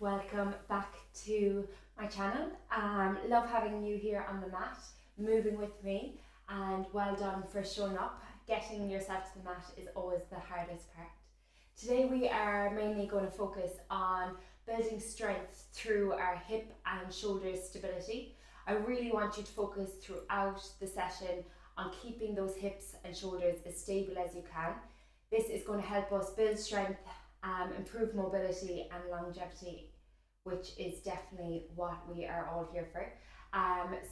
welcome back to my channel. Love having you here on the mat, moving with me, and well done for showing up. Getting yourself to the mat is always the hardest part. Today we are mainly going to focus on building strength through our hip and shoulder stability. I really want you to focus throughout the session on keeping those hips and shoulders as stable as you can. This is going to help us build strength, improve mobility and longevity, which is definitely what we are all here for.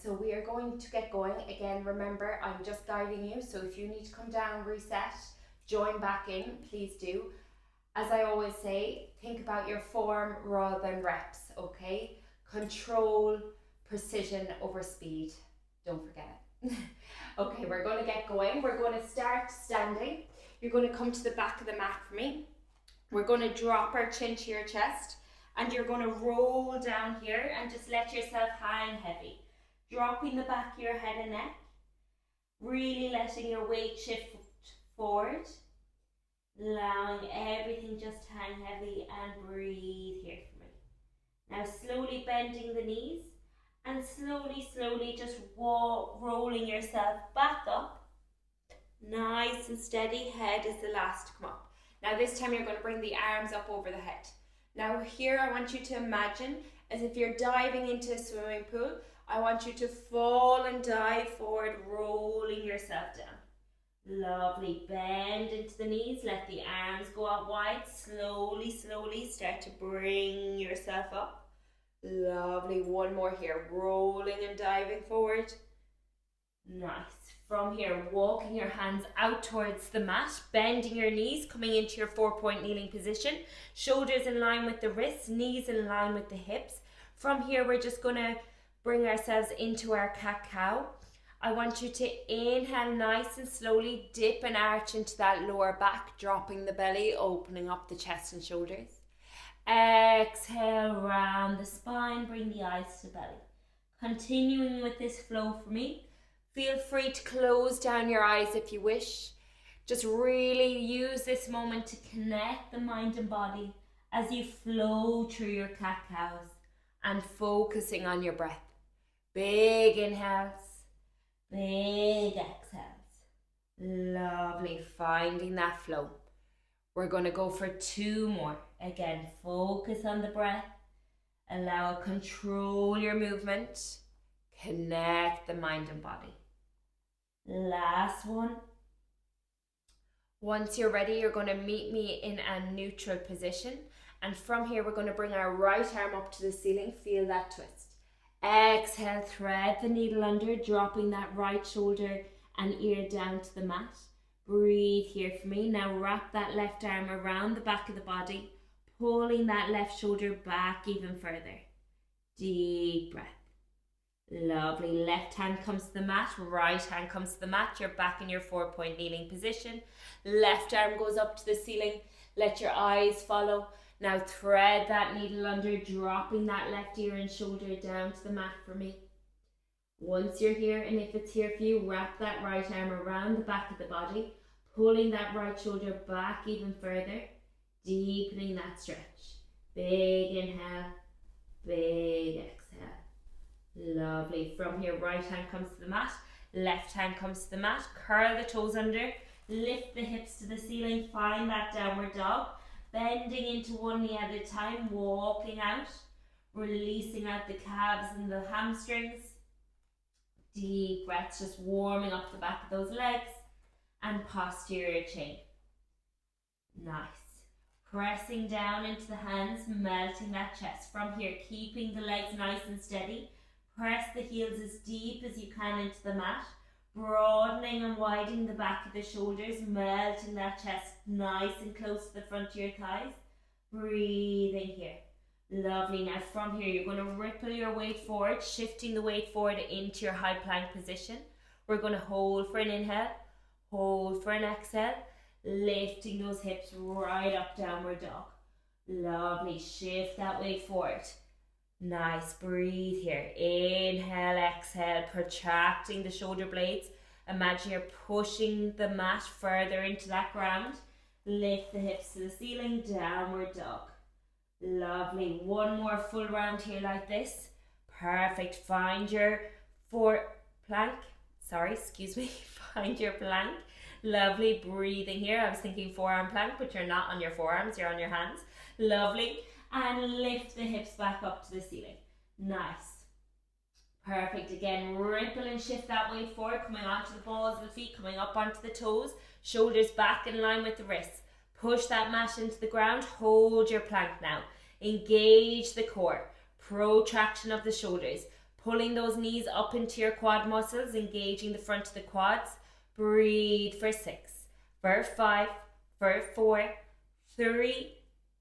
So we are going to get going. Again, remember, I'm just guiding you, so if you need to come down, reset, join back in, please do. As I always say, think about your form rather than reps, okay? Control precision over speed. Don't forget it. Okay, we're going to get going. We're going to start standing. You're going to come to the back of the mat for me. We're going to drop our chin to your chest, and you're going to roll down here and just let yourself hang heavy. Dropping the back of your head and neck. Really letting your weight shift forward. Allowing everything just to hang heavy, and breathe here for me. Now slowly bending the knees and slowly just rolling yourself back up. Nice and steady. Head is the last to come up. Now this time you're going to bring the arms up over the head. Now here I want you to imagine as if you're diving into a swimming pool. I want you to fall and dive forward, rolling yourself down. Lovely. Bend into the knees. Let the arms go out wide. Slowly start to bring yourself up. Lovely. One more here. Rolling and diving forward. Nice. From here, walking your hands out towards the mat, bending your knees, coming into your 4-point kneeling position. Shoulders in line with the wrists, knees in line with the hips. From here, we're just going to bring ourselves into our cat-cow. I want you to inhale nice and slowly, dip and arch into that lower back, dropping the belly, opening up the chest and shoulders. Exhale, round the spine, bring the eyes to the belly. Continuing with this flow for me. Feel free to close down your eyes if you wish. Just really use this moment to connect the mind and body as you flow through your cat-cows and focusing on your breath. Big inhales. Big exhales. Lovely. Finding that flow. We're going to go for 2 more. Again, focus on the breath. Allow it, control your movement. Connect the mind and body. Last one. Once you're ready, you're going to meet me in a neutral position. And from here, we're going to bring our right arm up to the ceiling. Feel that twist. Exhale, thread the needle under, dropping that right shoulder and ear down to the mat. Breathe here for me. Now wrap that left arm around the back of the body, pulling that left shoulder back even further. Deep breath. Lovely. Left hand comes to the mat, right hand comes to the mat. You're back in your 4-point kneeling position. Left arm goes up to the ceiling. Let your eyes follow. Now thread that needle under, dropping that left ear and shoulder down to the mat for me. Once you're here, and if it's here for you, wrap that right arm around the back of the body, pulling that right shoulder back even further, deepening that stretch. Big inhale, big exhale. Lovely. From here, right hand comes to the mat, left hand comes to the mat. Curl the toes under, lift the hips to the ceiling, find that downward dog. Bending into one knee at a time, walking out, releasing out the calves and the hamstrings. Deep breaths, just warming up the back of those legs and posterior chain. Nice. Pressing down into the hands, melting that chest. From here, keeping the legs nice and steady. Press the heels as deep as you can into the mat. Broadening and widening the back of the shoulders, melting that chest nice and close to the front of your thighs. Breathing here. Lovely. Now from here, you're going to ripple your weight forward, shifting the weight forward into your high plank position. We're going to hold for an inhale, hold for an exhale, lifting those hips right up, downward dog. Lovely. Shift that weight forward. Nice. Breathe here. Inhale, exhale, protracting the shoulder blades. Imagine you're pushing the mat further into that ground. Lift the hips to the ceiling, downward dog. Lovely. One more full round here like this. Perfect. Find your Find your plank. Lovely. Breathing here. I was thinking forearm plank, but you're not on your forearms, you're on your hands. Lovely. And lift the hips back up to the ceiling. Nice. Perfect. Again, ripple and shift that weight forward, coming onto the balls of the feet, coming up onto the toes, shoulders back in line with the wrists. Push that mat into the ground, hold your plank now. Engage the core, protraction of the shoulders, pulling those knees up into your quad muscles, engaging the front of the quads. Breathe for 6, for 5, for 4, 3,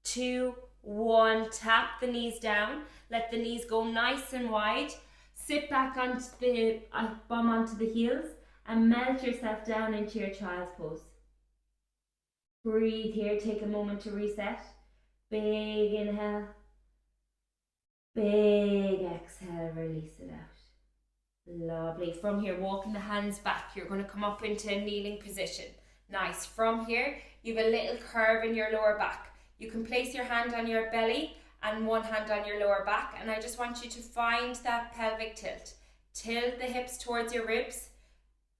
2, 1. Tap the knees down, let the knees go nice and wide. Sit back onto the bum onto the heels and melt yourself down into your child's pose. Breathe here, take a moment to reset. Big inhale, big exhale, release it out. Lovely. From here, walking the hands back, you're going to come up into a kneeling position. Nice. From here, you have a little curve in your lower back. You can place your hand on your belly and one hand on your lower back, and I just want you to find that pelvic tilt. Tilt the hips towards your ribs,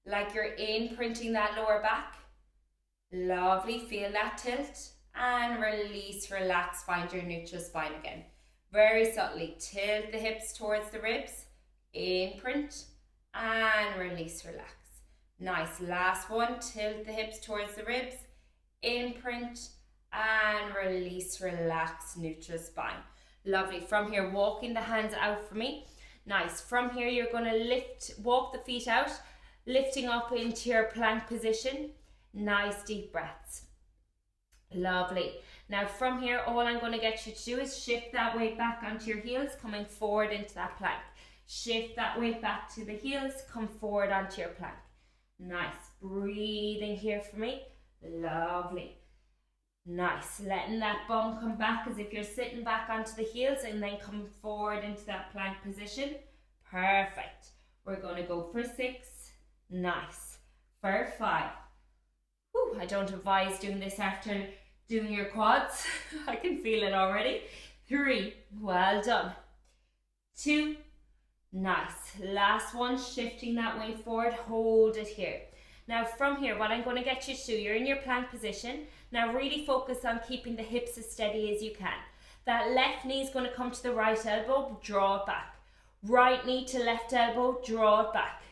like you're imprinting that lower back. Lovely, feel that tilt, and release, relax, find your neutral spine again. Very subtly, tilt the hips towards the ribs, imprint, and release, relax. Nice, last one, tilt the hips towards the ribs, imprint, and release, relax, neutral spine. Lovely. From here, walking the hands out for me. Nice. From here, you're going to walk the feet out, lifting up into your plank position. Nice deep breaths. Lovely. Now from here, all I'm going to get you to do is shift that weight back onto your heels, coming forward into that plank. Shift that weight back to the heels, come forward onto your plank. Nice. Breathing here for me. Lovely. Nice. Letting that bum come back as if you're sitting back onto the heels, and then come forward into that plank position. Perfect. We're going to go for 6. Nice. For 5. Whew, I don't advise doing this after doing your quads. I can feel it already. 3. Well done. 2. Nice. Last one, shifting that weight forward. Hold it here. Now from here, what I'm going to get you to do, you're in your plank position. Now really focus on keeping the hips as steady as you can. That left knee is going to come to the right elbow, draw it back. Right knee to left elbow, draw it back.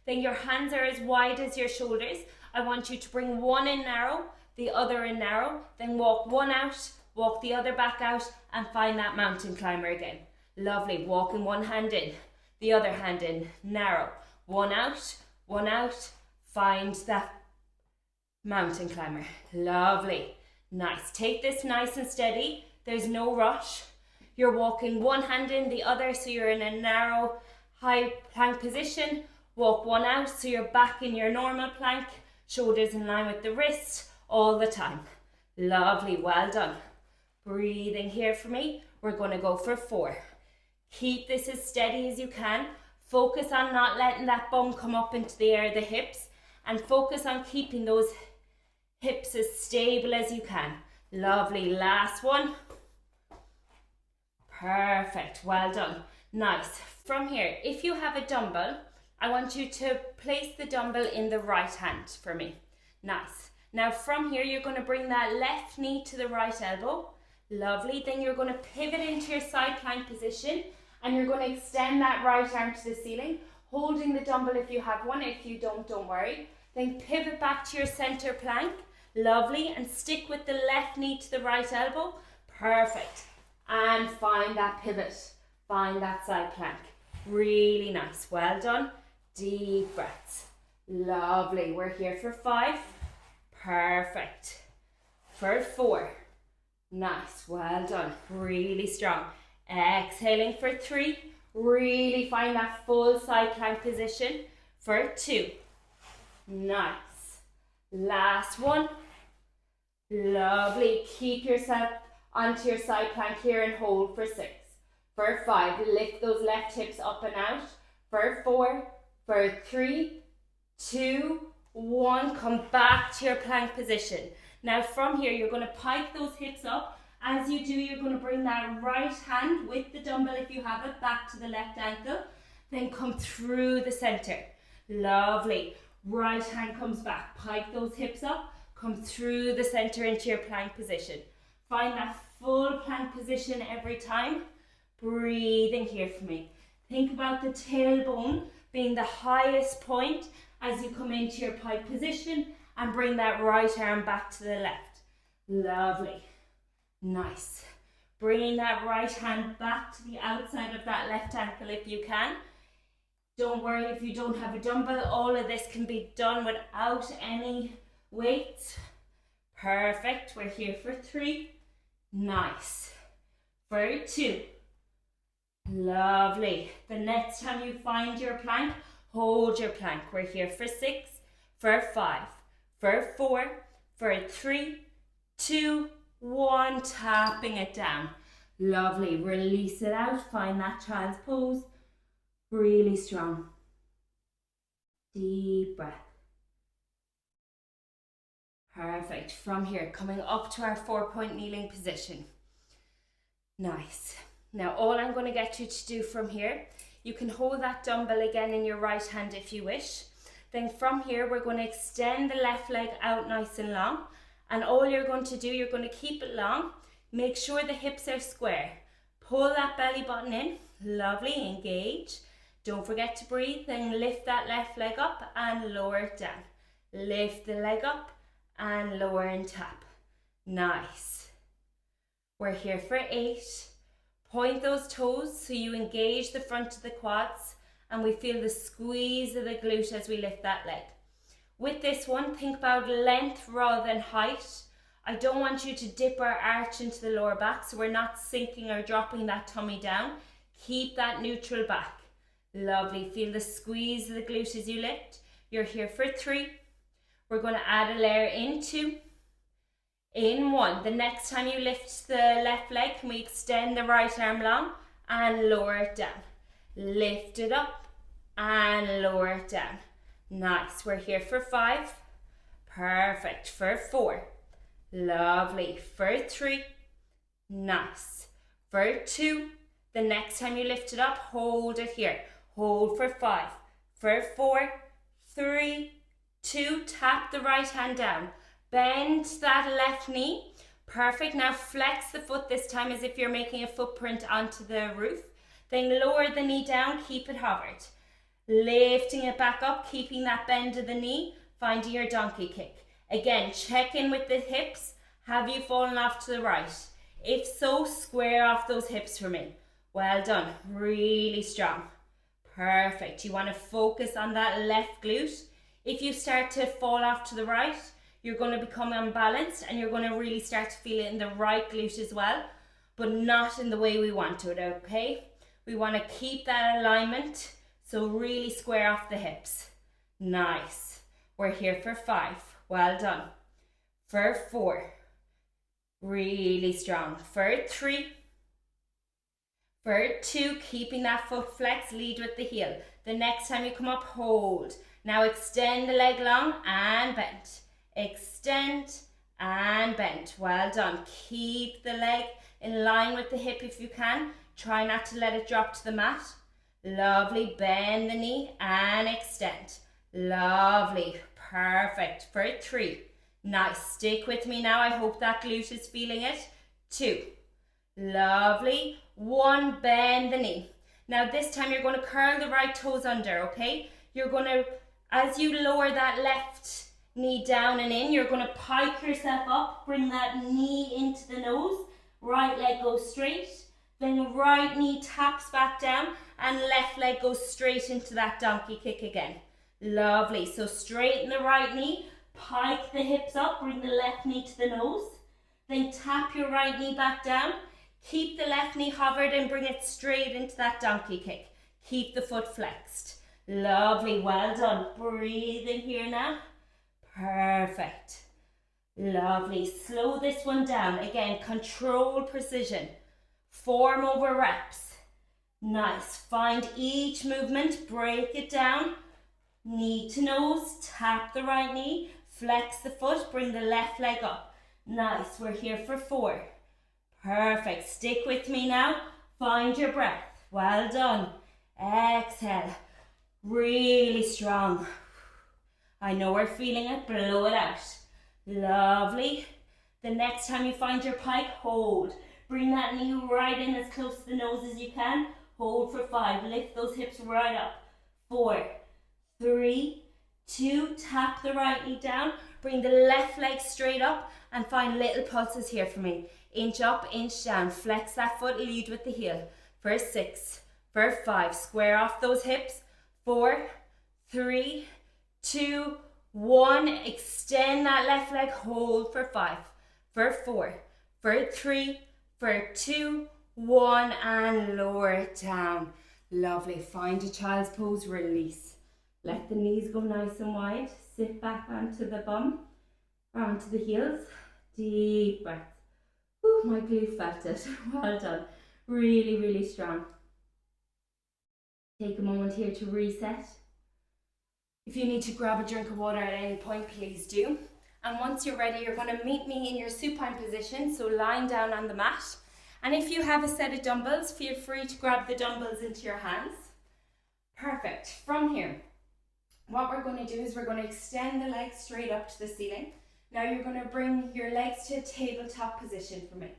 Then your hands are as wide as your shoulders. I want you to bring one in narrow, the other in narrow, then walk one out, walk the other back out, and find that mountain climber again. Lovely. Walking one hand in, the other hand in, narrow. One out, find that mountain climber. Lovely. Nice. Take this nice and steady. There's no rush. You're walking one hand in, the other, so you're in a narrow, high plank position. Walk one out, so you're back in your normal plank. Shoulders in line with the wrist all the time. Lovely, well done. Breathing here for me. We're going to go for 4. Keep this as steady as you can. Focus on not letting that bum come up into the air, the hips, and focus on keeping those hips as stable as you can. Lovely, last one. Perfect, well done. Nice. From here, if you have a dumbbell, I want you to place the dumbbell in the right hand for me. Nice. Now from here, you're going to bring that left knee to the right elbow. Lovely. Then you're going to pivot into your side plank position, and you're going to extend that right arm to the ceiling, holding the dumbbell if you have one. If you don't worry. Then pivot back to your center plank. Lovely. And stick with the left knee to the right elbow. Perfect. And find that pivot. Find that side plank. Really nice. Well done. Deep breaths. Lovely. We're here for 5. Perfect. For 4. Nice. Well done. Really strong. Exhaling for 3. Really find that full side plank position. For 2. Nice. Last one. Lovely. Keep yourself onto your side plank here and hold for 6. For 5. Lift those left hips up and out. For 4. For 3, 2, 1, come back to your plank position. Now from here, you're going to pike those hips up As you do, you're going to bring that right hand with the dumbbell, if you have it, back to the left ankle. Then come through the center. Lovely. Right hand comes back. Pike those hips up. Come through the center into your plank position. Find that full plank position every time. Breathing here for me. Think about the tailbone being the highest point as you come into your pike position, and bring that right arm back to the left. Lovely. Nice. Bringing that right hand back to the outside of that left ankle if you can. Don't worry if you don't have a dumbbell. All of this can be done without any weights. Perfect. We're here for 3. Nice. For 2. Lovely. The next time you find your plank, hold your plank. We're here for 6, for 5, for 4, for 3, 2, 1. Tapping it down. Lovely. Release it out. Find that child's pose. Really strong. Deep breath. Perfect. From here, coming up to our 4-point kneeling position. Nice. Now all I'm going to get you to do from here, you can hold that dumbbell again in your right hand if you wish. Then from here, we're going to extend the left leg out nice and long. And all you're going to do, you're going to keep it long. Make sure the hips are square. Pull that belly button in. Lovely. Engage. Don't forget to breathe. Then lift that left leg up and lower it down. Lift the leg up and lower and tap. Nice. We're here for 8. Point those toes so you engage the front of the quads, and we feel the squeeze of the glute as we lift that leg. With this one, think about length rather than height. I don't want you to dip or arch into the lower back, so we're not sinking or dropping that tummy down. Keep that neutral back. Lovely. Feel the squeeze of the glute as you lift. You're here for 3. We're going to add a layer in 2. In 1. The next time you lift the left leg, can we extend the right arm long and lower it down. Lift it up and lower it down. Nice. We're here for 5. Perfect. For 4. Lovely. For 3. Nice. For 2. The next time you lift it up, hold it here. Hold for 5. For 4. 3. 2. Tap the right hand down. Bend that left knee. Perfect. Now flex the foot this time as if you're making a footprint onto the roof. Then lower the knee down. Keep it hovered. Lifting it back up, keeping that bend of the knee. Finding your donkey kick. Again, check in with the hips. Have you fallen off to the right? If so, square off those hips for me. Well done. Really strong. Perfect. You want to focus on that left glute. If you start to fall off to the right, you're going to become unbalanced and you're going to really start to feel it in the right glute as well, but not in the way we want it, okay? We want to keep that alignment, so really square off the hips. Nice. We're here for 5. Well done. For 4. Really strong. For 3. For 2, keeping that foot flex, lead with the heel. The next time you come up, hold. Now extend the leg long and bend. Extend and bend. Well done. Keep the leg in line with the hip if you can. Try not to let it drop to the mat. Lovely. Bend the knee and extend. Lovely. Perfect. For 3. Nice. Stick with me now. I hope that glute is feeling it. 2. Lovely. 1. Bend the knee. Now this time you're going to curl the right toes under, okay? You're going to, as you lower that left knee down and in, you're going to pike yourself up, bring that knee into the nose, right leg goes straight, then your right knee taps back down and left leg goes straight into that donkey kick again. Lovely. So straighten the right knee, pike the hips up, bring the left knee to the nose, then tap your right knee back down, keep the left knee hovered and bring it straight into that donkey kick. Keep the foot flexed. Lovely. Well done. Breathing here now. Perfect. Lovely. Slow this one down. Again, control precision. Form over reps. Nice. Find each movement. Break it down. Knee to nose. Tap the right knee. Flex the foot. Bring the left leg up. Nice. We're here for 4. Perfect. Stick with me now. Find your breath. Well done. Exhale. Really strong. I know we're feeling it. Blow it out. Lovely. The next time you find your pike, hold. Bring that knee right in as close to the nose as you can. Hold for 5. Lift those hips right up. 4, 3, 2. Tap the right knee down. Bring the left leg straight up and find little pulses here for me. Inch up, inch down. Flex that foot, lead with the heel. For 6, for 5. Square off those hips. 4, 3, 2, 1. Extend that left leg. Hold for 5, for 4, for 3, for 2, 1. And lower it down. Lovely. Find a child's pose. Release. Let the knees go nice and wide. Sit back onto the bum, onto the heels. Deep breath. Ooh, my glute felt it. Well done. Really, really strong. Take a moment here to reset. If you need to grab a drink of water at any point, please do. And once you're ready, you're going to meet me in your supine position, so lying down on the mat. And if you have a set of dumbbells, feel free to grab the dumbbells into your hands. Perfect. From here, what we're going to do is we're going to extend the legs straight up to the ceiling. Now you're going to bring your legs to a tabletop position for me.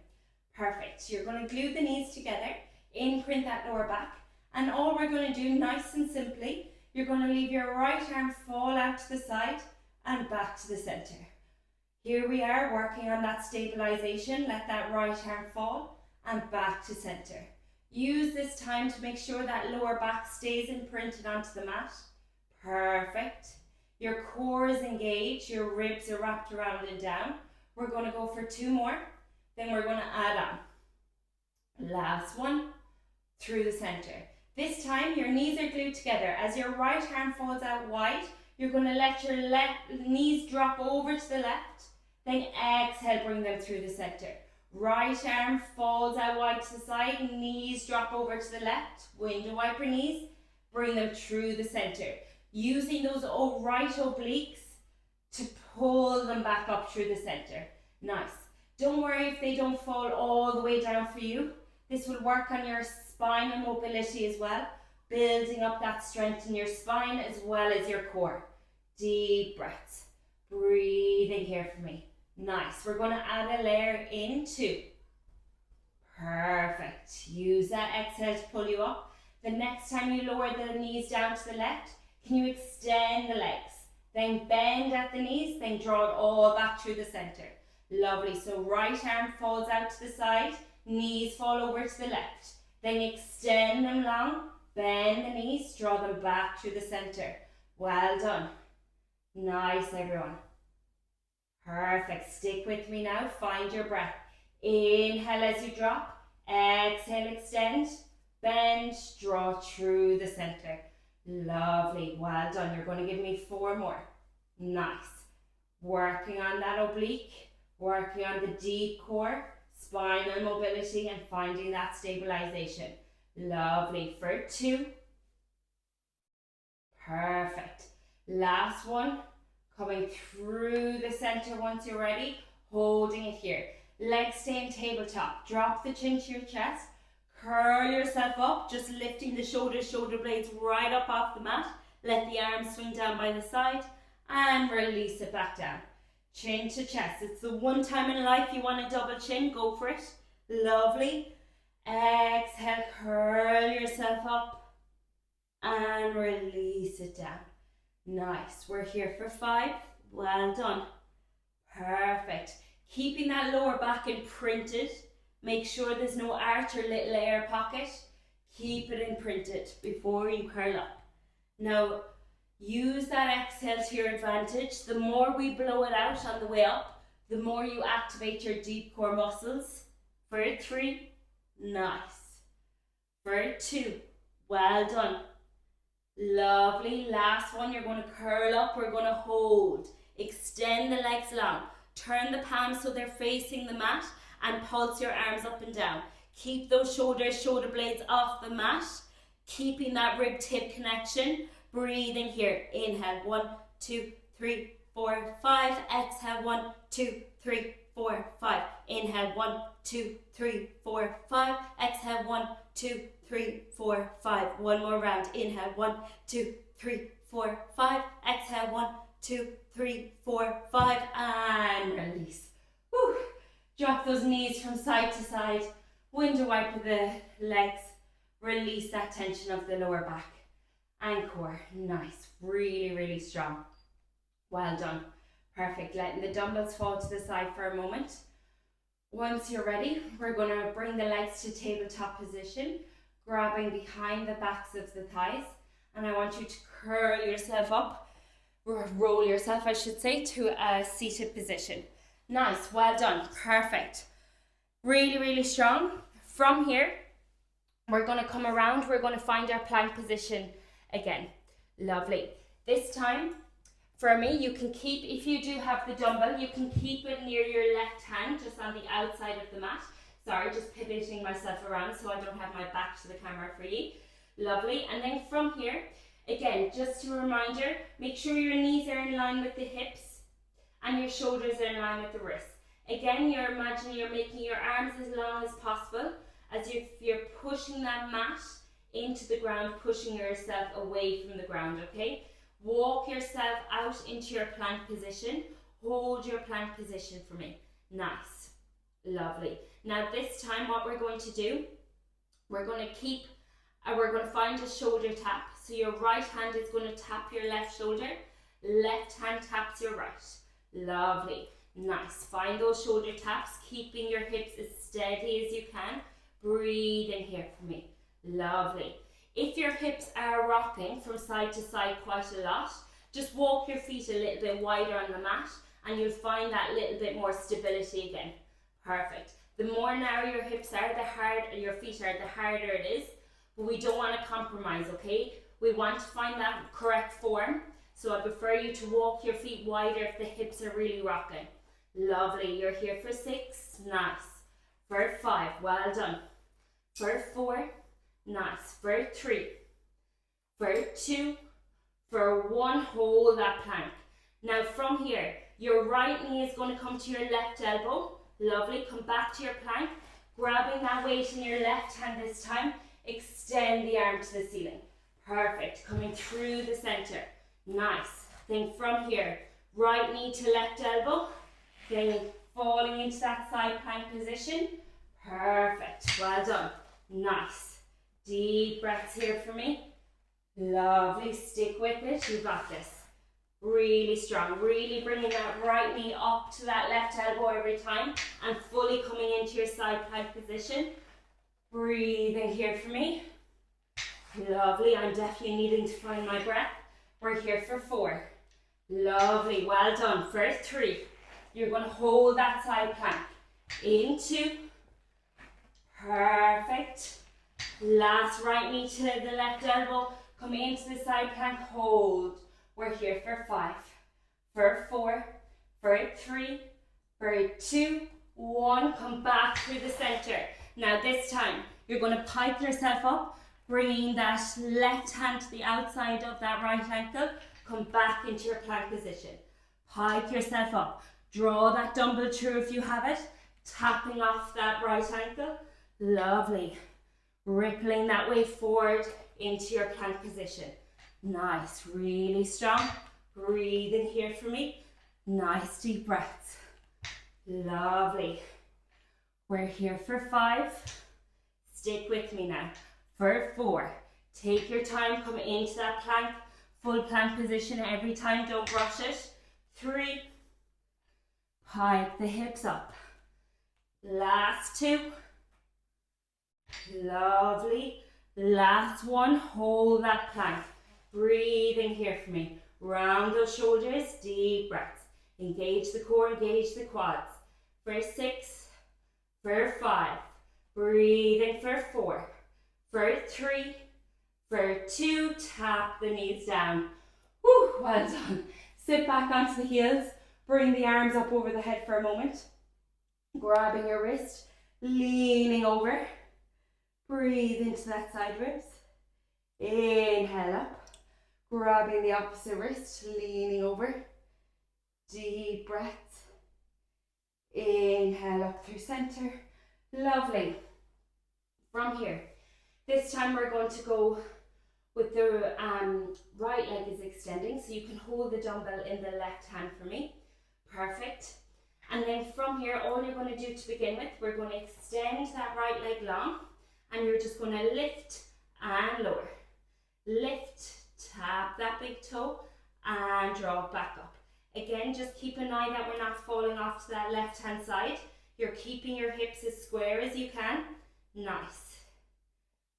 Perfect. You're going to glue the knees together, imprint that lower back. And all we're going to do, nice and simply, you're going to leave your right arm fall out to the side and back to the center. Here we are working on that stabilization. Let that right arm fall and back to center. Use this time to make sure that lower back stays imprinted onto the mat. Perfect. Your core is engaged, your ribs are wrapped around and down. We're going to go for 2 more, then we're going to add on. Last one, through the center. This time your knees are glued together. As your right arm falls out wide, you're going to let your knees drop over to the left, then exhale, bring them through the center. Right arm falls out wide to the side, knees drop over to the left, window wiper knees, bring them through the center. Using those right obliques to pull them back up through the center. Nice. Don't worry if they don't fall all the way down for you. This will work on your spinal mobility as well, building up that strength in your spine as well as your core. Deep breaths. Breathing here for me. Nice. We're going to add a layer in 2. Perfect. Use that exhale to pull you up. The next time you lower the knees down to the left, can you extend the legs? Then bend at the knees, then draw it all back through the center. Lovely. So right arm falls out to the side, knees fall over to the left. Then extend them long, bend the knees, draw them back through the center. Well done. Nice, everyone. Perfect. Stick with me now. Find your breath. Inhale as you drop. Exhale, extend. Bend, draw through the center. Lovely. Well done. You're going to give me 4 more. Nice. Working on that oblique. Working on the deep core. Spinal mobility and finding that stabilization. Lovely. For 2. Perfect. Last one. Coming through the center once you're ready. Holding it here. Legs stay in tabletop. Drop the chin to your chest. Curl yourself up. Just lifting the shoulders, shoulder blades right up off the mat. Let the arms swing down by the side. And release it back down. Chin to chest. It's the one time in life you want a double chin. Go for it. Lovely. Exhale. Curl yourself up. And release it down. Nice. We're here for 5. Well done. Perfect. Keeping that lower back imprinted. Make sure there's no arch or little air pocket. Keep it imprinted before you curl up. Now, use that exhale to your advantage. The more we blow it out on the way up, the more you activate your deep core muscles. For 3. Nice. For 2. Well done. Lovely. Last one. You're going to curl up. We're going to hold. Extend the legs long. Turn the palms so they're facing the mat and pulse your arms up and down. Keep those shoulders, shoulder blades off the mat. Keeping that rib tip connection. Breathing here. Inhale. 1, 2, 3, 4, 5. Exhale. 1, 2, 3, 4, 5. Inhale, 1, 2, 3, 4, 5. Exhale, 1, 2, 3, 4, 5. One more round. Inhale, 1, 2, 3, 4, 5. Exhale, 1, 2, 3, 4, 5. And release. Whew. Drop those knees from side to side. Window wipe of the legs. Release that tension of the lower back and core. Nice. Really, really strong. Well done. Perfect. Letting the dumbbells fall to the side for a moment. Once you're ready, we're going to bring the legs to tabletop position, grabbing behind the backs of the thighs. And I want you to curl yourself up, or roll yourself, I should say, to a seated position. Nice. Well done. Perfect. Really, really strong. From here, we're going to come around. We're going to find our plank position again. Lovely. This time, for me, you can keep, if you do have the dumbbell, you can keep it near your left hand, just on the outside of the mat. Sorry, just pivoting myself around so I don't have my back to the camera for you. Lovely. And then from here, again, just a reminder, make sure your knees are in line with the hips and your shoulders are in line with the wrists. Again, imagine you're making your arms as long as possible as if you're pushing that mat into the ground, pushing yourself away from the ground, okay? Walk yourself out into your plank position. Hold your plank position for me. Nice. Lovely. Now this time what we're going to do, we're going to find a shoulder tap. So your right hand is going to tap your left shoulder. Left hand taps your right. Lovely. Nice. Find those shoulder taps, keeping your hips as steady as you can. Breathe in here for me. Lovely. If your hips are rocking from side to side quite a lot, just walk your feet a little bit wider on the mat and you'll find that little bit more stability again. Perfect. The more narrow your hips are, the harder your feet are, the harder it is. But we don't want to compromise, okay? We want to find that correct form. So I prefer you to walk your feet wider if the hips are really rocking. Lovely. You're here for 6. Nice. For 5. Well done. For 4. Nice. For 3. For 2. For 1. Hold that plank. Now from here, your right knee is going to come to your left elbow. Lovely. Come back to your plank. Grabbing that weight in your left hand this time. Extend the arm to the ceiling. Perfect. Coming through the center. Nice. Then from here, right knee to left elbow. Then falling into that side plank position. Perfect. Well done. Nice. Deep breaths here for me. Lovely. Stick with it. You got this. Really strong. Really bringing that right knee up to that left elbow every time and fully coming into your side plank position. Breathing here for me. Lovely. I'm definitely needing to find my breath. We're here for 4. Lovely. Well done. For 3. You're going to hold that side plank. Into. Perfect. Last right knee to the left elbow. Come into the side plank. Hold. We're here for 5. For 4. For 3. For 2. 1. Come back through the center. Now this time, you're going to pike yourself up, bringing that left hand to the outside of that right ankle. Come back into your plank position. Pike yourself up. Draw that dumbbell through if you have it. Tapping off that right ankle. Lovely. Rippling that way forward into your plank position. Nice. Really strong. Breathe in here for me. Nice deep breaths. Lovely. We're here for 5. Stick with me now. For 4. Take your time. Come into that plank. Full plank position every time. Don't rush it. 3. Pike the hips up. Last 2. Lovely. Last 1. Hold that plank. Breathe in here for me. Round those shoulders. Deep breaths. Engage the core. Engage the quads. For 6. For 5. Breathe in for 4. For 3. For 2. Tap the knees down. Whew, well done. Sit back onto the heels. Bring the arms up over the head for a moment. Grabbing your wrist. Leaning over. Breathe into that side ribs. Inhale up. Grabbing the opposite wrist. Leaning over. Deep breaths. Inhale up through center. Lovely. From here, this time we're going to go with the right leg is extending, so you can hold the dumbbell in the left hand for me. Perfect. And then from here, all you're going to do to begin with, we're going to extend that right leg long, and you're just going to lift and lower. Lift, tap that big toe, and draw it back up. Again, just keep an eye that we're not falling off to that left hand side. You're keeping your hips as square as you can. Nice.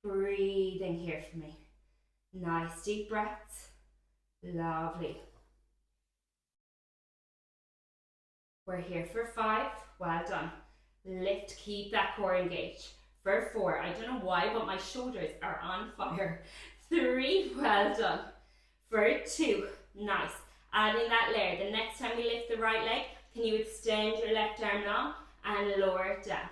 Breathing here for me. Nice deep breaths. Lovely. We're here for 5. Well done. Lift, keep that core engaged. For 4, I don't know why, but my shoulders are on fire. 3, well done. For 2, nice. Adding that layer. The next time we lift the right leg, can you extend your left arm long and lower it down?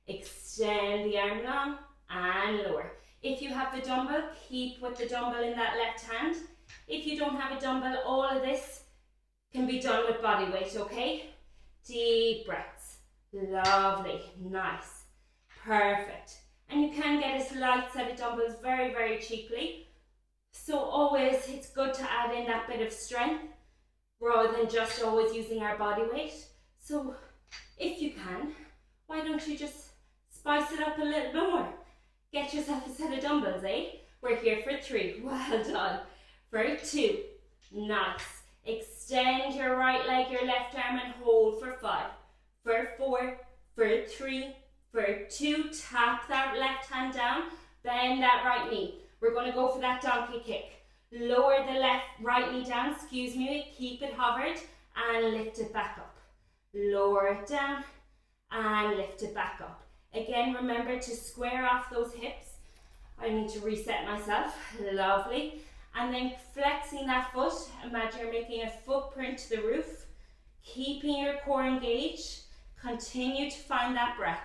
Extend the arm long and lower. If you have the dumbbell, keep with the dumbbell in that left hand. If you don't have a dumbbell, all of this can be done with body weight, okay? Deep breaths. Lovely. Nice. Perfect. And you can get a light set of dumbbells very, very cheaply. So always, it's good to add in that bit of strength rather than just always using our body weight. So if you can, why don't you just spice it up a little bit more? Get yourself a set of dumbbells, eh? We're here for 3. Well done. For 2. Nice. Extend your right leg, your left arm, and hold for 5. For 4. For 3. For 2. Tap that left hand down. Bend that right knee. We're going to go for that donkey kick. Lower the right knee down, excuse me, keep it hovered and lift it back up. Lower it down and lift it back up. Again, remember to square off those hips. I need to reset myself. Lovely. And then flexing that foot. Imagine you're making a footprint to the roof. Keeping your core engaged. Continue to find that breath.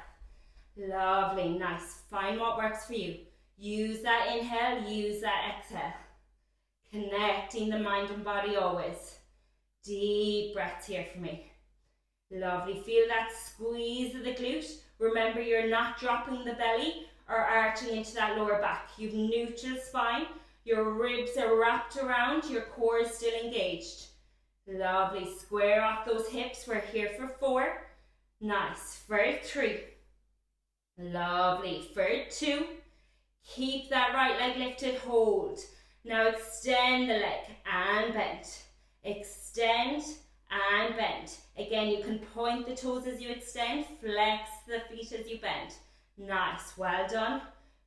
Lovely. Nice. Find what works for you. Use that inhale. Use that exhale. Connecting the mind and body always. Deep breaths here for me. Lovely. Feel that squeeze of the glute. Remember, you're not dropping the belly or arching into that lower back. You've neutral spine. Your ribs are wrapped around. Your core is still engaged. Lovely. Square off those hips. We're here for 4. Nice. For 3. Lovely. For 2. Keep that right leg lifted. Hold. Now extend the leg and bend. Extend and bend. Again, you can point the toes as you extend, flex the feet as you bend. Nice, well done.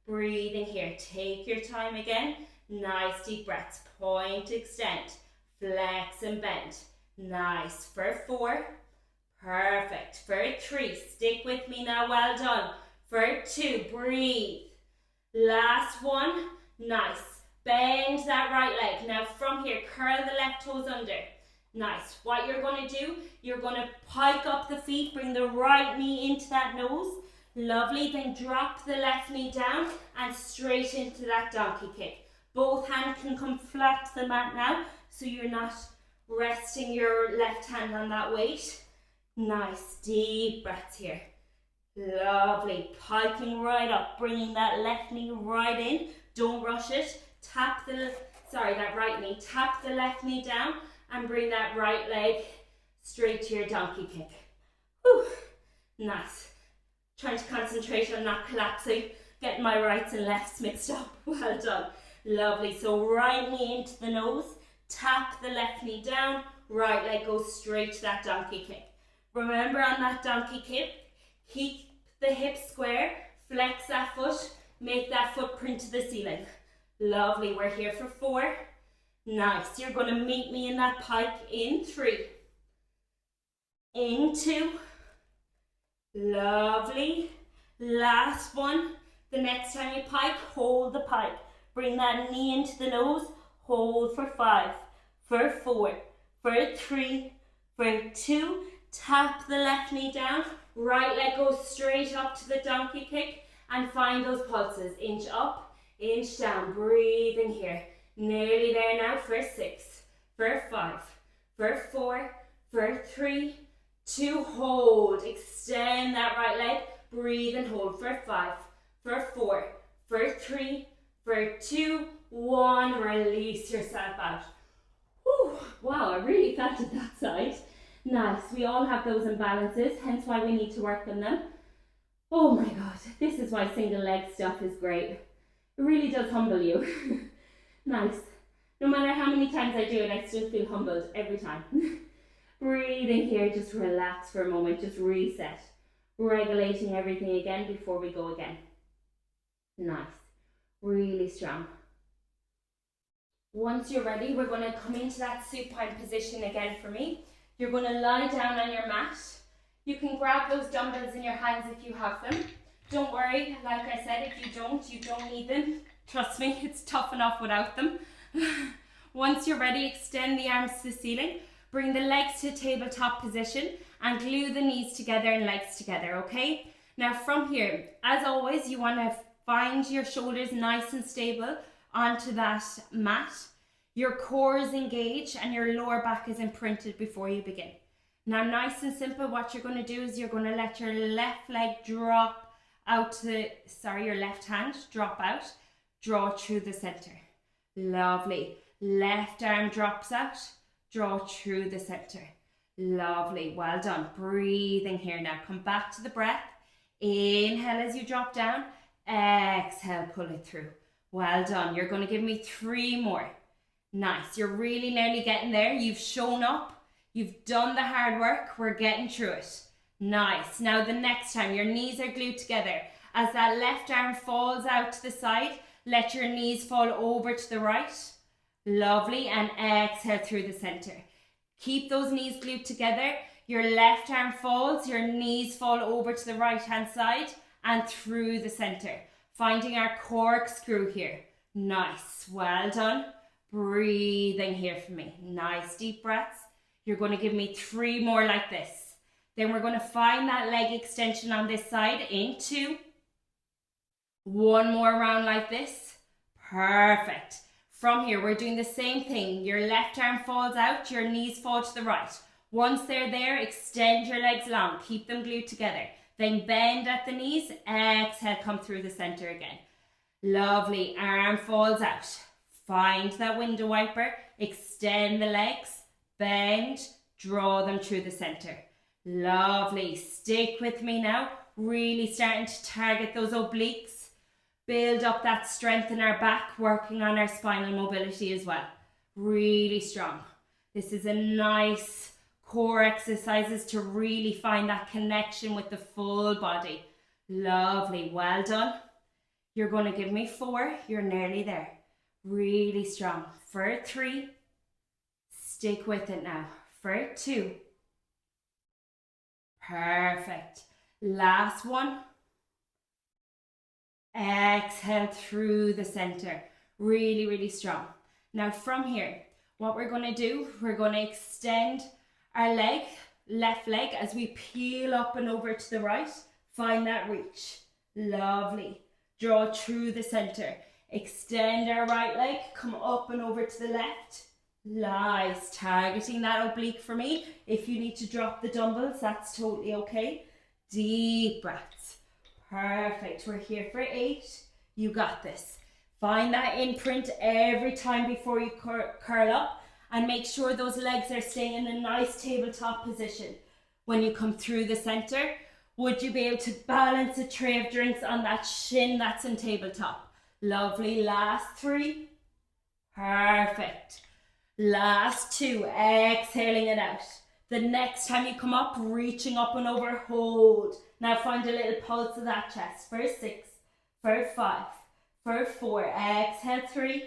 Breathing here, take your time again. Nice deep breaths, point, extend, flex and bend. Nice, for 4, perfect. For 3, stick with me now, well done. For 2, breathe. Last one, nice. Bend that right leg. Now from here, curl the left toes under. Nice. What you're going to do, you're going to pike up the feet, bring the right knee into that nose. Lovely. Then drop the left knee down and straight into that donkey kick. Both hands can come flat to the mat now, so you're not resting your left hand on that weight. Nice. Deep breaths here. Lovely. Piking right up, bringing that left knee right in. Don't rush it. Tap that right knee. Tap the left knee down and bring that right leg straight to your donkey kick. Whew. Nice. Trying to concentrate on not collapsing, getting my rights and lefts mixed up. Well done. Lovely. So right knee into the nose, tap the left knee down, right leg goes straight to that donkey kick. Remember, on that donkey kick, keep the hips square, flex that foot, make that footprint to the ceiling. Lovely. We're here for 4. Nice. You're going to meet me in that pike in 3. In 2. Lovely. Last one. The next time you pike, hold the pike. Bring that knee into the nose. Hold for 5. For 4. For 3. For 2. Tap the left knee down. Right leg goes straight up to the donkey kick. And find those pulses. Inch up, inch down. Breathing here. Nearly there now for 6. For 5. For 4. For 3. 2, hold, extend that right leg, breathe and hold for 5, for 4, for 3, for 2, 1, release yourself out. Whew, wow, I really felt it that side. Nice, we all have those imbalances, hence why we need to work on them. Oh my God, this is why single leg stuff is great. It really does humble you. Nice. No matter how many times I do it, I still feel humbled every time. Breathing here, just relax for a moment, just reset. Regulating everything again before we go again. Nice, really strong. Once you're ready, we're going to come into that supine position again for me. You're going to lie down on your mat. You can grab those dumbbells in your hands if you have them. Don't worry, like I said, if you don't need them. Trust me, it's tough enough without them. Once you're ready, extend the arms to the ceiling. Bring the legs to tabletop position and glue the knees together and legs together, okay? Now from here, as always, you want to find your shoulders nice and stable onto that mat. Your core is engaged and your lower back is imprinted before you begin. Now nice and simple, what you're going to do is you're going to let your left leg drop out to, your left hand drop out, draw through the center. Lovely. Left arm drops out, draw through the center. Lovely, well done. Breathing here now. Come back to the breath. Inhale as you drop down. Exhale, pull it through. Well done. You're going to give me 3 more. Nice. You're really nearly getting there. You've shown up. You've done the hard work. We're getting through it. Nice. Now the next time, your knees are glued together. As that left arm falls out to the side, let your knees fall over to the right. Lovely. And exhale through the center. Keep those knees glued together. Your left arm falls, your knees fall over to the right hand side and through the center. Finding our corkscrew here. Nice. Well done. Breathing here for me. Nice deep breaths. You're going to give me 3 more like this. Then we're going to find that leg extension on this side in 2. 1 more round like this. Perfect. From here, we're doing the same thing. Your left arm falls out, your knees fall to the right. Once they're there, extend your legs long. Keep them glued together. Then bend at the knees. Exhale, come through the center again. Lovely. Arm falls out. Find that window wiper. Extend the legs. Bend. Draw them through the center. Lovely. Stick with me now. Really starting to target those obliques. Build up that strength in our back, working on our spinal mobility as well. Really strong. This is a nice core exercises to really find that connection with the full body. Lovely. Well done. You're going to give me 4. You're nearly there. Really strong. For 3. Stick with it now. For 2. Perfect. Last one. Exhale through the center. Really, really strong. Now from here, what we're going to do, we're going to extend our leg, left leg, as we peel up and over to the right. Find that reach. Lovely. Draw through the center. Extend our right leg, come up and over to the left. Nice. Targeting that oblique for me. If you need to drop the dumbbells, that's totally okay. Deep breaths. Perfect. We're here for 8. You got this. Find that imprint every time before you curl up, and make sure those legs are staying in a nice tabletop position. When you come through the center, would you be able to balance a tray of drinks on that shin that's in tabletop? Lovely. Last 3. Perfect. Last 2. Exhaling it out. The next time you come up, reaching up and over, hold. Now find a little pulse of that chest. For 6, for 5, for 4. Exhale. 3,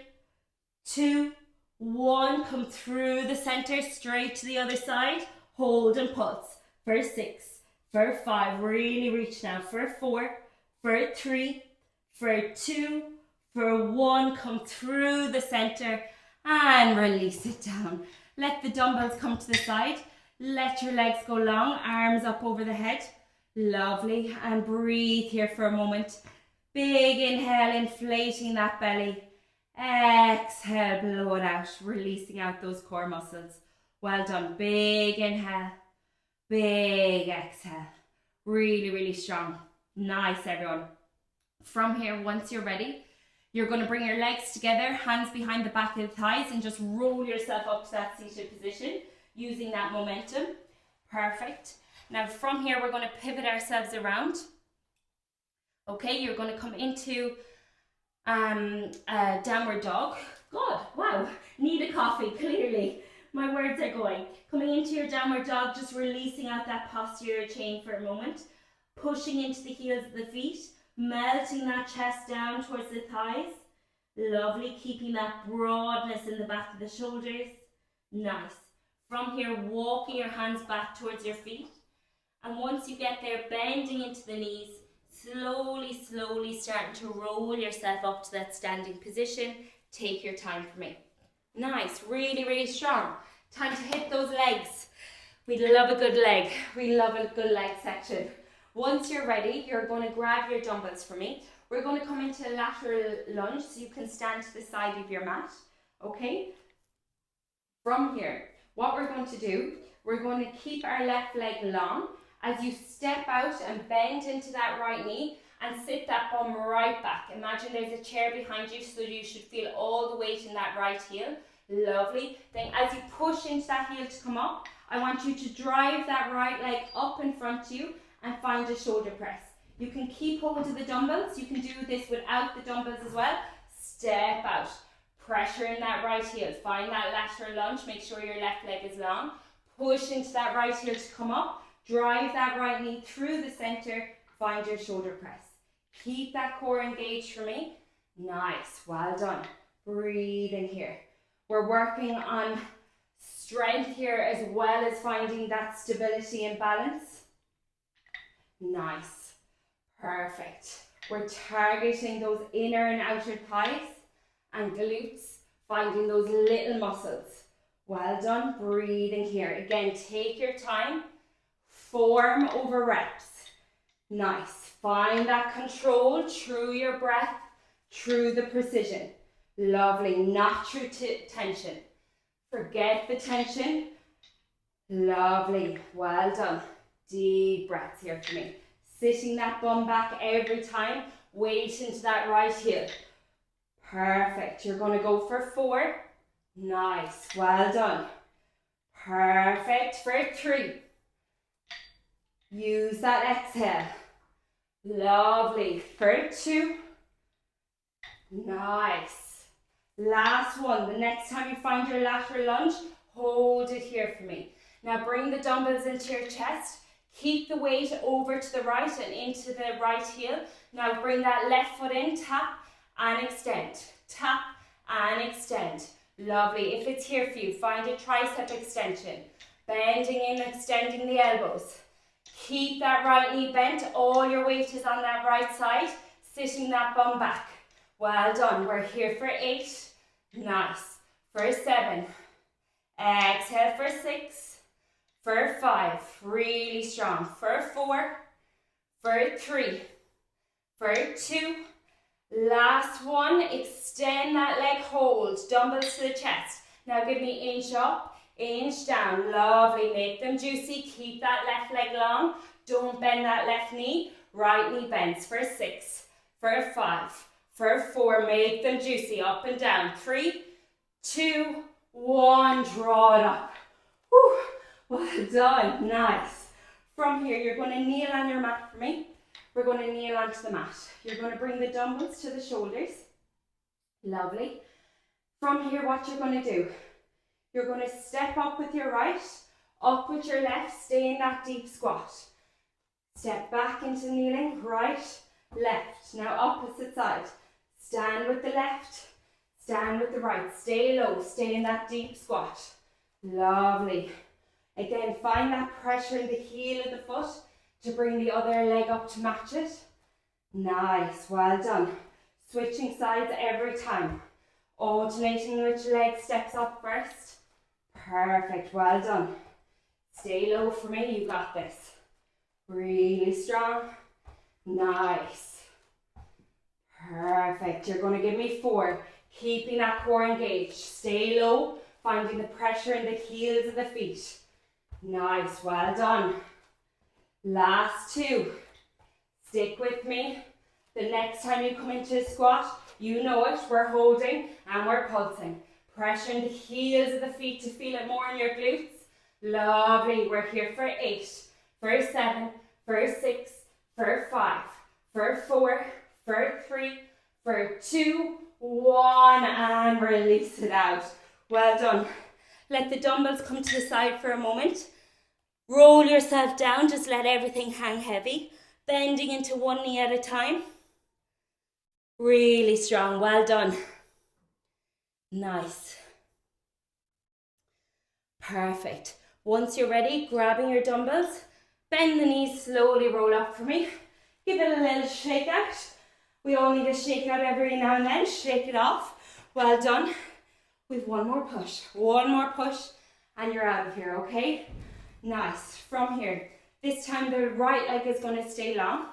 2, 1. Come through the center, straight to the other side. Hold and pulse. For 6, for 5. Really reach now. For 4, for 3, for 2, for 1. Come through the center and release it down. Let the dumbbells come to the side. Let your legs go long, arms up over the head. Lovely. And breathe here for a moment. Big inhale, inflating that belly. Exhale, blow it out, releasing out those core muscles. Well done. Big inhale. Big exhale. Really, really strong. Nice, everyone. From here, once you're ready, you're going to bring your legs together, hands behind the back of the thighs, and just roll yourself up to that seated position using that momentum. Perfect. Now from here, we're going to pivot ourselves around. Okay, you're going to come into a downward dog. God, wow, need a coffee, clearly. My words are going. Coming into your downward dog, just releasing out that posterior chain for a moment. Pushing into the heels of the feet, melting that chest down towards the thighs. Lovely, keeping that broadness in the back of the shoulders. Nice. From here, walking your hands back towards your feet. And once you get there, bending into the knees, slowly, slowly starting to roll yourself up to that standing position. Take your time for me. Nice, really, really strong. Time to hit those legs. We love a good leg. We love a good leg section. Once you're ready, you're going to grab your dumbbells for me. We're going to come into a lateral lunge so you can stand to the side of your mat. Okay? From here, what we're going to do, we're going to keep our left leg long as you step out and bend into that right knee and sit that bum right back. Imagine there's a chair behind you, so you should feel all the weight in that right heel. Lovely. Then as you push into that heel to come up, I want you to drive that right leg up in front of you and find a shoulder press. You can keep hold of the dumbbells. You can do this without the dumbbells as well. Step out. Pressure in that right heel. Find that lateral lunge. Make sure your left leg is long. Push into that right heel to come up. Drive that right knee through the center. Find your shoulder press. Keep that core engaged for me. Nice. Well done. Breathe in here. We're working on strength here as well as finding that stability and balance. Nice. Perfect. We're targeting those inner and outer thighs and glutes, finding those little muscles. Well done. Breathing here. Again, take your time. Form over reps. Nice. Find that control through your breath, through the precision. Lovely. Not through tension. Forget the tension. Lovely. Well done. Deep breaths here for me. Sitting that bum back every time. Weight into that right heel. Perfect. You're going to go for 4. Nice. Well done. Perfect. For 3. Use that exhale. Lovely. For 2. Nice. Last one. The next time you find your lateral lunge, hold it here for me. Now bring the dumbbells into your chest. Keep the weight over to the right and into the right heel. Now bring that left foot in, tap and extend. Tap and extend. Lovely. If it's here for you, find a tricep extension. Bending in, extending the elbows. Keep that right knee bent. All your weight is on that right side. Sitting that bum back. Well done. We're here for 8. Nice. For 7. Exhale for 6. For 5, really strong. For 4, for 3, for 2. Last one, extend that leg, hold. Dumbbells to the chest. Now give me inch up, inch down. Lovely, make them juicy. Keep that left leg long. Don't bend that left knee. Right knee bends. For 6, for 5, for 4. Make them juicy, up and down. 3, 2, 1, draw it up. Whew. Well done, nice. From here, you're going to kneel on your mat for me. We're going to kneel onto the mat. You're going to bring the dumbbells to the shoulders. Lovely. From here, what you're going to do, you're going to step up with your right, up with your left, stay in that deep squat. Step back into kneeling, right, left. Now opposite side. Stand with the left, stand with the right. Stay low, stay in that deep squat. Lovely. Again, find that pressure in the heel of the foot to bring the other leg up to match it. Nice, well done. Switching sides every time. Alternating which leg steps up first. Perfect, well done. Stay low for me, you got this. Really strong. Nice. Perfect, you're going to give me 4. Keeping that core engaged. Stay low, finding the pressure in the heels of the feet. Nice, well done. Last two. Stick with me. The next time you come into a squat, you know it, we're holding and we're pulsing. Pressure in the heels of the feet to feel it more in your glutes. Lovely, we're here for 8, for 7, for 6, for 5, for 4, for 3, for 2, 1, and release it out. Well done. Let the dumbbells come to the side for a moment. Roll yourself down, just let everything hang heavy. Bending into one knee at a time. Really strong, well done. Nice. Perfect. Once you're ready, grabbing your dumbbells, bend the knees, slowly roll up for me. Give it a little shake out. We all need a shake out every now and then. Shake it off. Well done. We've one more push, and you're out of here, okay? Nice. From here, this time the right leg is going to stay long,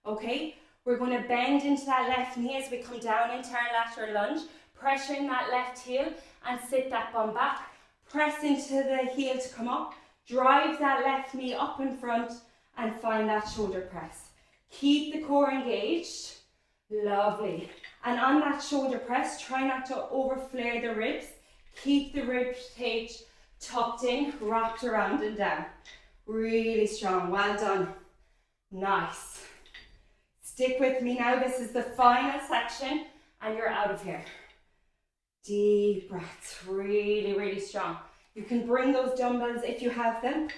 okay? We're going to bend into that left knee as we come down into our lateral lunge, pressuring that left heel and sit that bum back. Press into the heel to come up, drive that left knee up in front and find that shoulder press. Keep the core engaged. Lovely. And on that shoulder press, try not to overflare the ribs. Keep the rib cage tucked in, wrapped around and down. Really strong, well done. Nice. Stick with me now, this is the final section and you're out of here. Deep breaths, really, really strong. You can bring those dumbbells, if you have them,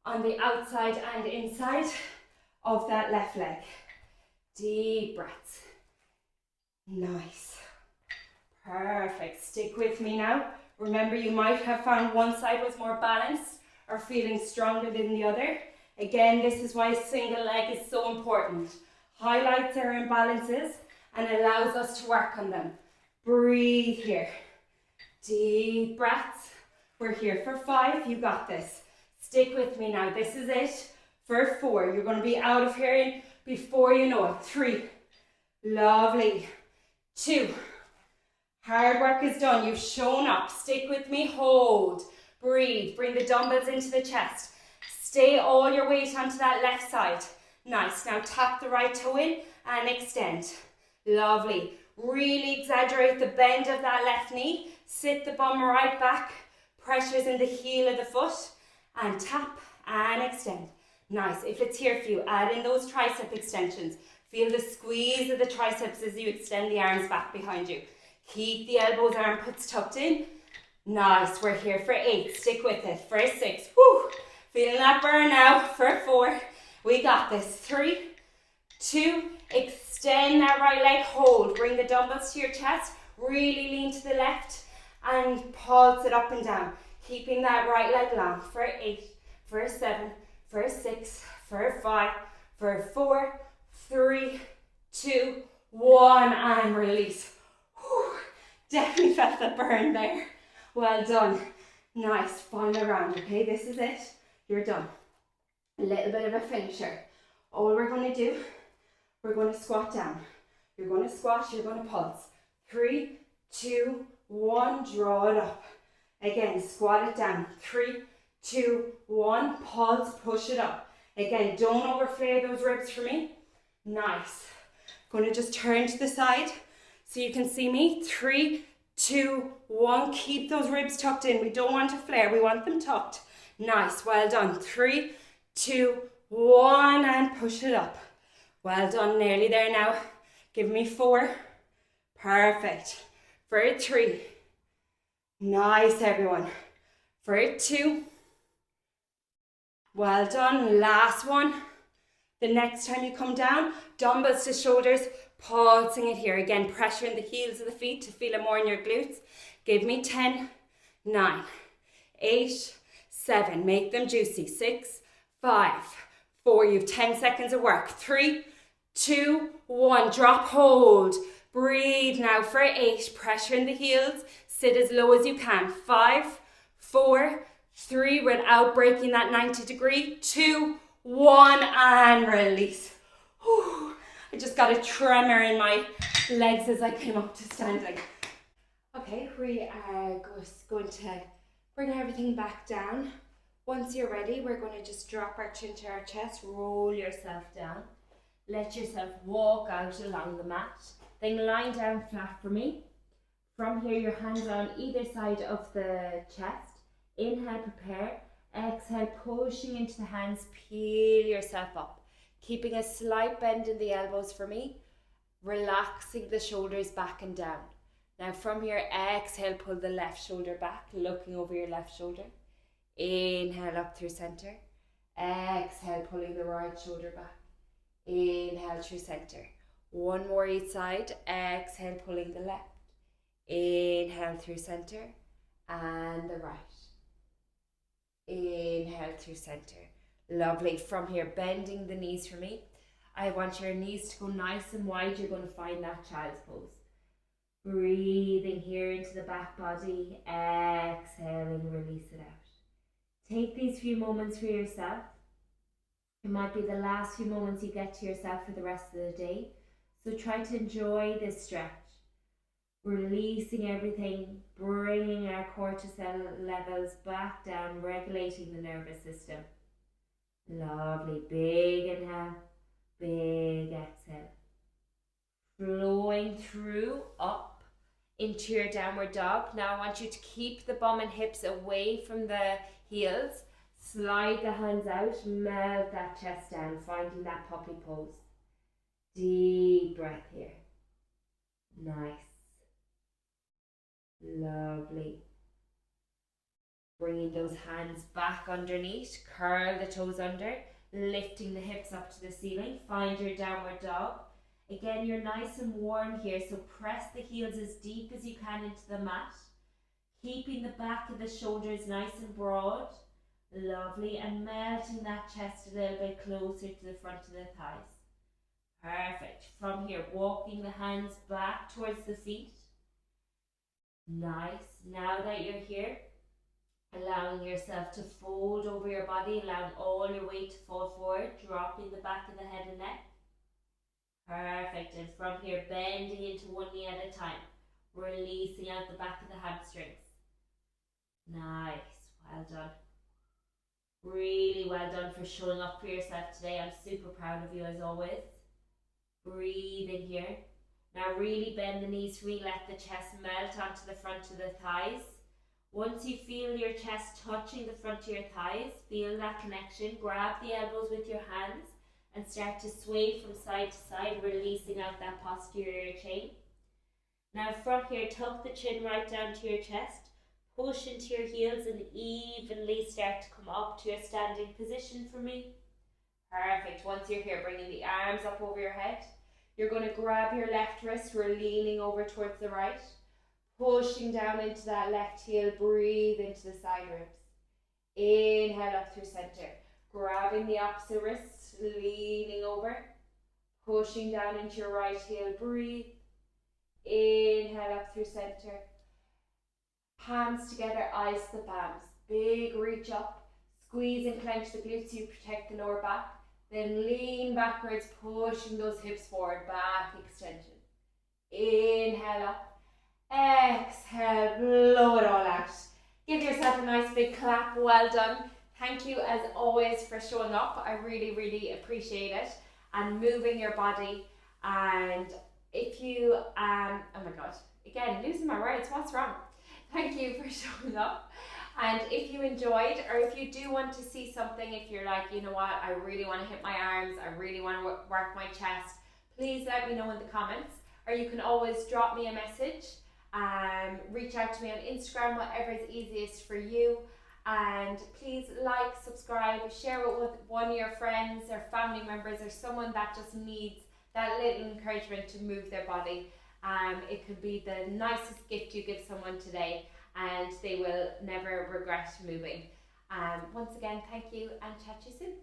on the outside and inside of that left leg. Deep breaths. Nice. Perfect. Stick with me now. Remember, you might have found one side was more balanced or feeling stronger than the other. Again, this is why single leg is so important. Highlights our imbalances and allows us to work on them. Breathe here. Deep breaths. We're here for 5. You got this. Stick with me now. This is it. For 4. You're going to be out of here before you know it. 3. Lovely. 2. Hard work is done. You've shown up. Stick with me. Hold. Breathe. Bring the dumbbells into the chest. Stay all your weight onto that left side. Nice. Now tap the right toe in and extend. Lovely. Really exaggerate the bend of that left knee. Sit the bum right back. Pressure's in the heel of the foot. And tap and extend. Nice. If it's here for you, add in those tricep extensions. Feel the squeeze of the triceps as you extend the arms back behind you. Keep the elbows, armpits tucked in. Nice. We're here for 8. Stick with it. For 6. Woo. Feeling that burn now. For 4. We got this. 3, 2, extend that right leg, hold. Bring the dumbbells to your chest. Really lean to the left and pulse it up and down. Keeping that right leg long. For 8, for 7, for 6, for 5, for 4, 3, 2, 1, and release. Whew. Definitely felt the burn there. Well done. Nice. Final round, okay? This is it. You're done. A little bit of a finisher. All we're going to do, we're going to squat down. You're going to squat, you're going to pulse. 3, 2, 1, draw it up. Again, squat it down. 3, 2, 1, pulse, push it up. Again, don't overflare those ribs for me. Nice. Going to just turn to the side so you can see me. 3, 2, 1, keep those ribs tucked in. We don't want to flare, we want them tucked. Nice, well done. 3, 2, 1, and push it up. Well done, nearly there now. Give me 4. Perfect. For 3. Nice, everyone. For 2. Well done. Last one. The next time you come down, dumbbells to shoulders, pulsing it here. Again, pressure in the heels of the feet to feel it more in your glutes. Give me 10, 9, 8, 7. Make them juicy. 6, 5, 4. You have 10 seconds of work. 3, 2, 1. Drop, hold. Breathe now for 8. Pressure in the heels. Sit as low as you can. 5, 4, 3. Without breaking that 90 degree. 2, 1, and release. Whew. I just got a tremor in my legs as I came up to standing. Okay, we are just going to bring everything back down. Once you're ready, we're going to just drop our chin to our chest, roll yourself down. Let yourself walk out along the mat. Then lie down flat for me. From here, your hands are on either side of the chest. Inhale, prepare. Exhale, pushing into the hands, peel yourself up. Keeping a slight bend in the elbows for me. Relaxing the shoulders back and down. Now from here, exhale, pull the left shoulder back, looking over your left shoulder. Inhale up through center. Exhale, pulling the right shoulder back. Inhale through center. One more each side. Exhale, pulling the left. Inhale through center. And the right. Inhale through center. Lovely. From here, bending the knees for me. I want your knees to go nice and wide. You're going to find that child's pose. Breathing here into the back body. Exhaling, release it out. Take these few moments for yourself. It might be the last few moments you get to yourself for the rest of the day. So try to enjoy this stretch. Releasing everything, bringing our cortisol levels back down, regulating the nervous system. Lovely. Big inhale, big exhale. Flowing through, up into your downward dog. Now I want you to keep the bum and hips away from the heels. Slide the hands out, melt that chest down, finding that puppy pose. Deep breath here. Nice. Lovely. Bringing those hands back underneath, curl the toes under, lifting the hips up to the ceiling. Find your downward dog. Again, you're nice and warm here, so press the heels as deep as you can into the mat. Keeping the back of the shoulders nice and broad. Lovely. And melting that chest a little bit closer to the front of the thighs. Perfect. From here, walking the hands back towards the feet. Nice. Now that you're here, allowing yourself to fold over your body, allowing all your weight to fall forward, dropping the back of the head and neck. Perfect. And from here, bending into one knee at a time, releasing out the back of the hamstrings. Nice. Well done. Really well done for showing up for yourself today. I'm super proud of you as always. Breathe in here. Now really bend the knees for me. Let the chest melt onto the front of the thighs. Once you feel your chest touching the front of your thighs, feel that connection. Grab the elbows with your hands and start to sway from side to side, releasing out that posterior chain. Now from here, tuck the chin right down to your chest. Push into your heels and evenly start to come up to a standing position for me. Perfect. Once you're here, bringing the arms up over your head. You're going to grab your left wrist. We're leaning over towards the right. Pushing down into that left heel. Breathe into the side ribs. Inhale up through center. Grabbing the opposite wrist. Leaning over. Pushing down into your right heel. Breathe. Inhale up through center. Hands together, ice the palms. Big reach up. Squeeze and clench the glutes. You protect the lower back. Then lean backwards, pushing those hips forward. Back extension. Inhale up. Exhale, blow it all out. Give yourself a nice big clap. Well done. Thank you as always for showing up. I really, really appreciate it. And moving your body. And if you, oh my God, again, losing my words, what's wrong? Thank you for showing up. And if you enjoyed, or if you do want to see something, if you're like, you know what, I really want to hit my arms, I really want to work my chest, please let me know in the comments. Or you can always drop me a message, reach out to me on Instagram, whatever is easiest for you. And please like, subscribe, share it with one of your friends or family members or someone that just needs that little encouragement to move their body. It could be the nicest gift you give someone today, and they will never regret moving. Once again, thank you, and chat to you soon.